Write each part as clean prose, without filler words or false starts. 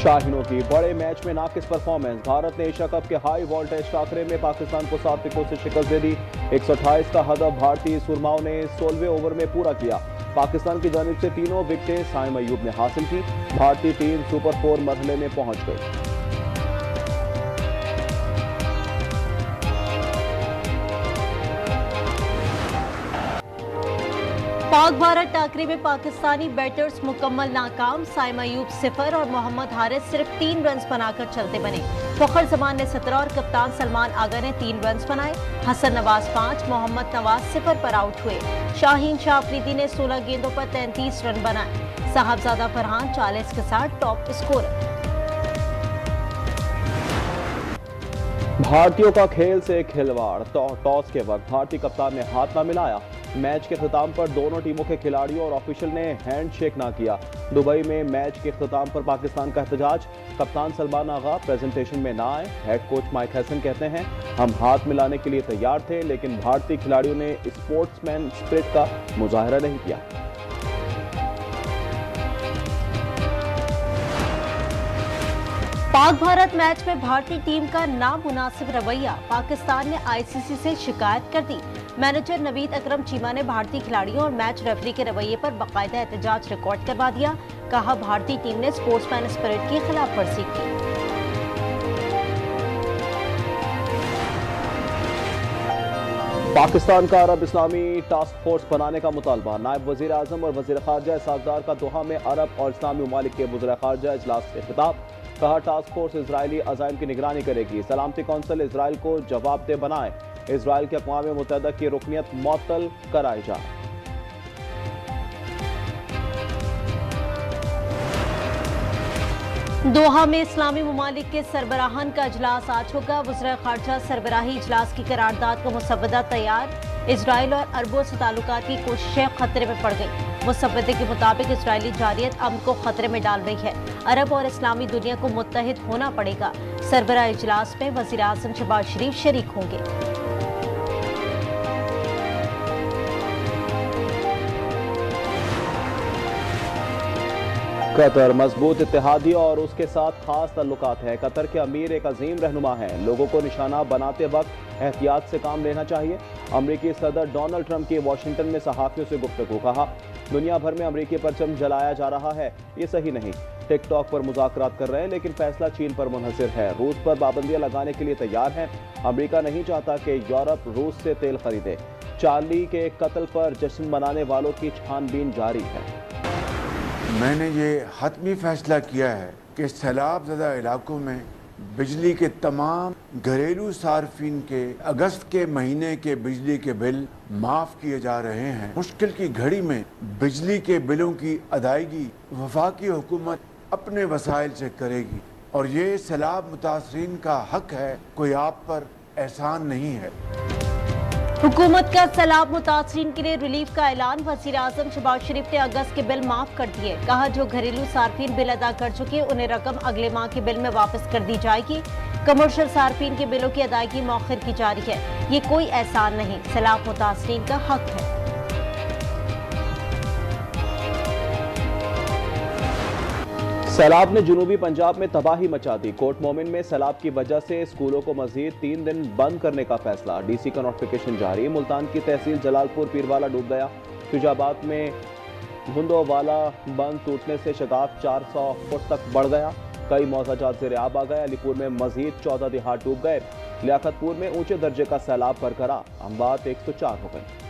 शाहीनों की बड़े मैच में नाकिस परफॉर्मेंस। भारत ने एशिया कप के हाई वोल्टेज टाकरे में पाकिस्तान को 7 विकेटों से शिकस्त दे दी। 128 का हदफ भारतीय सुरमाओं ने 16वें ओवर में पूरा किया। पाकिस्तान की जानिब से तीनों विकेटें साइम अयूब ने हासिल की। भारतीय टीम सुपर 4 मरहले में पहुंच गई। पाक भारत टाकरे में पाकिस्तानी बैटर्स मुकम्मल नाकाम। साइम अयूब 0 और मोहम्मद हारिस सिर्फ 3 रन बनाकर चलते बने। फखर जमान ने 17 और कप्तान सलमान आगा ने 3 रन बनाए। हसन नवाज 5, मोहम्मद नवाज 0 पर आउट हुए। शाहीन शाह अफरीदी ने 16 गेंदों पर 33 रन बनाए। साहबजादा फरहान 40 के साथ टॉप स्कोरर। भारतीयों का खेल से खिलवाड़। टॉस के वक्त भारतीय कप्तान ने हाथ न मिलाया। मैच के अख्ताम पर दोनों टीमों के खिलाड़ियों और ऑफिशियल ने हैंड शेक ना किया। दुबई में मैच के अख्ताम पर पाकिस्तान का एहतजाज। कप्तान सलमान आगा प्रेजेंटेशन में ना आए। हेड कोच माइक हैसन कहते हैं, हम हाथ मिलाने के लिए तैयार थे, लेकिन भारतीय खिलाड़ियों ने स्पोर्ट्समैन स्पिरिट का मुजाहरा नहीं किया। पाक भारत मैच में भारतीय टीम का नामुनासिब रवैया। पाकिस्तान ने आईसीसी से शिकायत कर दी। मैनेजर नवीद अकरम चीमा ने भारतीय खिलाड़ियों और मैच रेफरी के रवैये पर बाकायदा एहतजाज रिकॉर्ड करवा दिया। कहा, भारतीय टीम ने स्पोर्ट्समैन स्पिरिट की खिलाफ वर्जी की। पाकिस्तान का अरब इस्लामी टास्क फोर्स बनाने का मुतालबा। नायब वजीर आजम और वजीर खारजा सागदार का दोहा में अरब और इस्लामी ममालिक के वज़ीर खारजा इजलास से खिताब। कहा, टास्क फोर्स इजरायली अज़ाइम की निगरानी करेगी। सलामती कौंसिल इजराइल को जवाबदेह बनाए। इजराइल के अक़वाम मुत्तहिदा की रुकनियत मुअत्तल कराई जाए। दोहा में इस्लामी ममालिक के सरबराहान का इजलास आज होगा। वज़ीर खारजा सरबराही इजलास की करारदाद का मुसव्वदा तैयार। इजराइल और अरबों से ताल्लुकात की कोशिशें खतरे में पड़ गई। मुसव्वदे के मुताबिक इजरायली जारियत अमन को खतरे में डाल रही है। अरब और इस्लामी दुनिया को मुत्तहिद होना पड़ेगा। सरबराह इजलास में वज़ीर आज़म शहबाज शरीफ शरीक होंगे। कतर मजबूत इत्तेहादी और उसके साथ खास ताल्लुकात है। कतर के अमीर एक अजीम रहनुमा हैं। लोगों को निशाना बनाते वक्त एहतियात से काम लेना चाहिए। अमरीकी सदर डोनाल्ड ट्रंप की वाशिंगटन में सहाफ़ियों से गुफ्तगू। कहा, दुनिया भर में अमरीकी परचम जलाया जा रहा है, ये सही नहीं। टिकटॉक पर मुज़ाकरात कर रहे हैं, लेकिन फैसला चीन पर मुनहसिर है। रूस पर पाबंदियां लगाने के लिए तैयार हैं। अमरीका नहीं चाहता कि यूरोप रूस से तेल खरीदे। चार्ली के कत्ल पर जश्न मनाने वालों की छानबीन जारी है। मैंने ये हतमी फैसला किया है कि सैलाब ज़दा इलाकों में बिजली के तमाम घरेलू सार्फिन के अगस्त के महीने के बिजली के बिल माफ़ किए जा रहे हैं। मुश्किल की घड़ी में बिजली के बिलों की अदायगी वफाकी हुकूमत अपने वसाइल से करेगी और ये सैलाब मुतासरीन का हक है, कोई आप पर एहसान नहीं है। हुकूमत का सैलाब मुतासरीन के लिए रिलीफ का ऐलान। वज़ीर आज़म शहबाज शरीफ ने अगस्त के बिल माफ कर दिए। कहा, जो घरेलू सार्फिन बिल अदा कर चुके उन्हें रकम अगले माह के बिल में वापस कर दी जाएगी। कमर्शियल सार्फिन के बिलों की अदायगी मौखिर की जा रही है। ये कोई एहसान नहीं, सैलाब मुतासरीन का हक है। सैलाब ने जुनूबी पंजाब में तबाही मचा दी। कोट मोमिन में सैलाब की वजह से स्कूलों को मजीद 3 दिन बंद करने का फैसला। डीसी का नोटिफिकेशन जारी। मुल्तान की तहसील जलालपुर पीरवाला डूब गया। शुजाबाद में धुंदोवाला बंद टूटने से शगाफ 400 फुट तक बढ़ गया। कई मौजाजात ज़ेर आब आ गए। अलीपुर में मजीद 14 देहात डूब गए। लियाकतपुर में ऊंचे दर्जे का सैलाब बरकरार। अमवात 104 हो गए।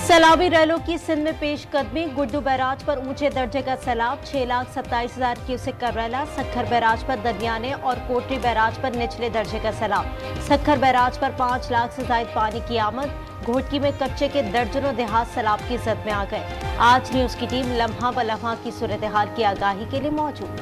सैलाबी रैलों की सिंध में पेशकदमी। गुड्डू बैराज पर ऊंचे दर्जे का सैलाब। 6,27,000 क्यूसेक का रैला। सखर बैराज पर दरमियाने और कोटरी बैराज पर निचले दर्जे का सैलाब। सखर बैराज पर 5 लाख से ज्यादा पानी की आमद। घोटकी में कच्चे के दर्जनों देहात सैलाब की जद में आ गए। आज न्यूज की टीम लम्हा ब लम्हा की सूरत हाल की आगाही के लिए मौजूद।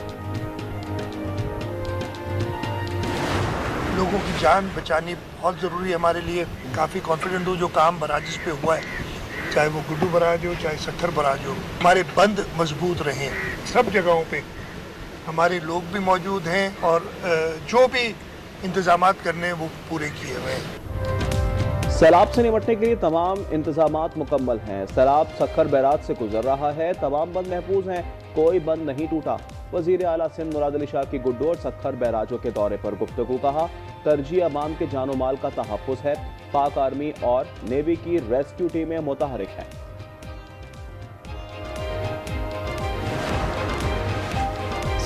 लोगों की जान बचानी बहुत ज़रूरी है हमारे लिए। काफ़ी कॉन्फिडेंट हूँ जो काम बराजिश पे हुआ है, चाहे वो गुड्डू बराज हो चाहे सखर बराज हो, हमारे बंद मजबूत रहें। सब जगहों पे हमारे लोग भी मौजूद हैं और जो भी इंतजामात करने वो पूरे किए हुए हैं। सैलाब से निपटने के लिए तमाम इंतजामात मुकम्मल हैं। सैलाब सक्खर बैराज से गुजर रहा है, तमाम बंद महफूज हैं, कोई बंद नहीं टूटा। वजीर आला सिंध मुराद अली शाह की गुड्डू और सक्खर बैराजों के दौरे पर गुफ्तगू। कहा, तरजीह अवाम के जानो माल का तहफ़्फ़ुज़ है। पाक आर्मी और नेवी की रेस्क्यू टीमें मुतहरिक हैं।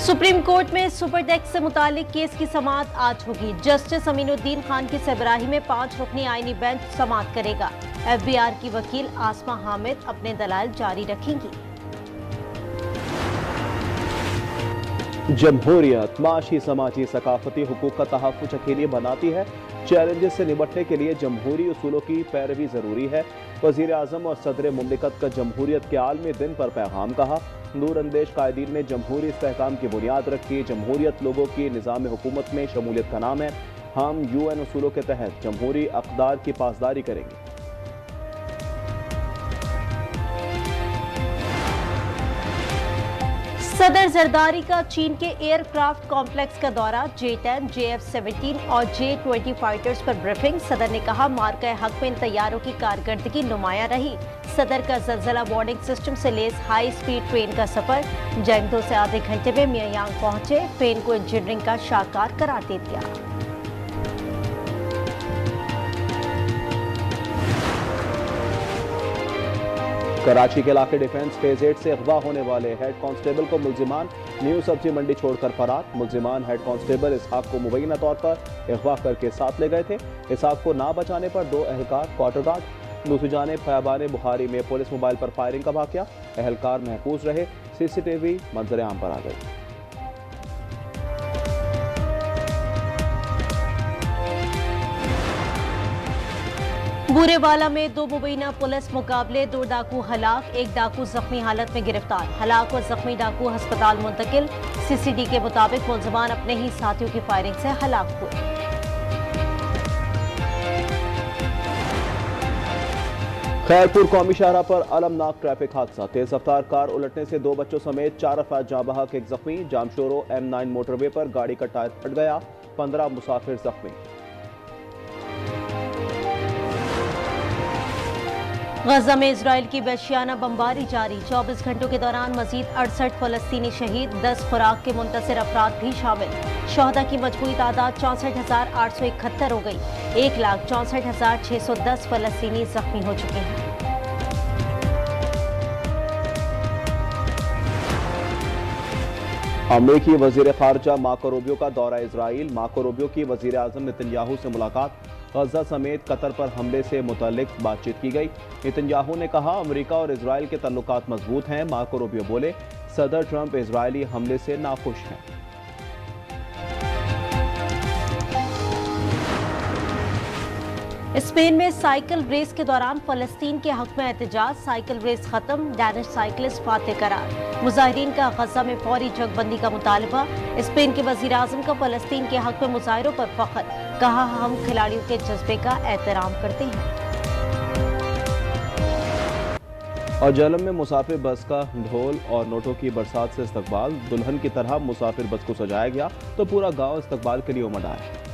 सुप्रीम कोर्ट में सुपर टैक्स से मुतालिक केस की समाअत आज होगी। जस्टिस अमीनुद्दीन खान की सरबराही में 5 रुकनी आईनी बेंच समाअत करेगा। FBR की वकील आसमा हामिद अपने दलाल जारी रखेंगी। जमहूरियत माशी, समाजी, सकाफती हुकूक का तहफ़्फ़ुज़ यकीनी बनाती है। चैलेंजेस से निपटने के लिए जमहूरी उसूलों की पैरवी ज़रूरी है। वज़ीर आज़म और सदर मुमलिकत का जमहूरियत के आलमी दिन पर पैगाम। कहा, नूर अंदेश कायदीन ने जमहूरी इस्तेहकाम की बुनियाद रखी। जमहूरियत लोगों की निज़ाम हुकूमत में शमूलियत का नाम है। हम UN उसूलों के तहत जमहूरी अक़दार की पासदारी करेंगे। सदर जरदारी का चीन के एयरक्राफ्ट कॉम्प्लेक्स का दौरा। J-10, JF-17 और J-20 फाइटर्स पर ब्रीफिंग। सदर ने कहा, मार्का हक में इन तैयारों की कारकर्दगी नुमाया रही। सदर का ज़लज़ला वार्निंग सिस्टम से लेस हाई स्पीड ट्रेन का सफर। जैमदो से आधे घंटे में मियांग पहुंचे। ट्रेन को इंजीनियरिंग का शाहकार करार दे दिया। कराची के इलाके डिफेंस फेज 8 से अगवा होने वाले हेड कांस्टेबल को मुल्जिमान न्यू सब्जी मंडी छोड़कर फरार। मुल्जिमान हेड कांस्टेबल इसहाक को मुबैना तौर पर अगवा करके साथ ले गए थे। इसहाक को ना बचाने पर 2 एहलकार क्वार्टर गार्ड। दूसरी जानिब खयाबान बुखारी में पुलिस मोबाइल पर फायरिंग का वाकया। एहलकार महफूज रहे। CCTV मंजर आम पर आ गई। बूरेवाला में 2 मुबैना पुलिस मुकाबले। 2 डाकू हलाक, 1 डाकू जख्मी हालत में गिरफ्तार। हलाक और जख्मी डाकू अस्पताल मुंतकिल। CCD के मुताबिक मुल्जिमान अपने ही साथियों की फायरिंग से हलाक हुए। खैरपुर कौमी शाहरा पर अलमनाक ट्रैफिक हादसा। तेज रफ्तार कार उलटने से 2 बच्चों समेत 4 अफराद जाँ बहक, 1 जख्मी। जामशोरो M9 मोटरवे पर गाड़ी का टायर फट गया, 15 मुसाफिर जख्मी। गजा में इजराइल की वहशियाना बमबारी जारी। 24 घंटों के दौरान मजीद 68 फलस्तीनी शहीद, 10 खुराक के मुंतसिर अफराद भी शामिल। शहदा की मजमूई तादाद 64,871 हो गई। 1,64,610 फलस्तीनी जख्मी हो चुके हैं। अमेरिकी वजीर खारजा मार्को रूबियो का दौरा इजराइल। मार्को रूबियो की वजीर आजम नेतन्याहू से मुलाकात। गजा समेत कतर पर हमले से मुतल्लिक बातचीत की गई। नेतन्याहू ने कहा, अमेरिका और इजराइल के तल्लुकात मजबूत हैं। मार्को रूबियो बोले, सदर ट्रंप इजरायली हमले से नाखुश हैं। स्पेन में साइकिल रेस के दौरान फलस्तीन के हक में एहतजाज। साइकिल रेस खत्म, डैनिश साइकिलिस्ट फातेह करार। मुजाहिरीन का गजा में फौरी जंगबंदी का मुतालबा। स्पेन के वजीर आजम का फलस्तीन के हक में मुजाहिरों पर फख्र। कहा, हम खिलाड़ियों के जज्बे का एहतराम करते हैं। और जहलम में मुसाफिर बस का ढोल और नोटों की बरसात से इस्तकबाल। दुल्हन की तरह मुसाफिर बस को सजाया गया तो पूरा गांव इस्तकबाल के लिए उमड़ आया।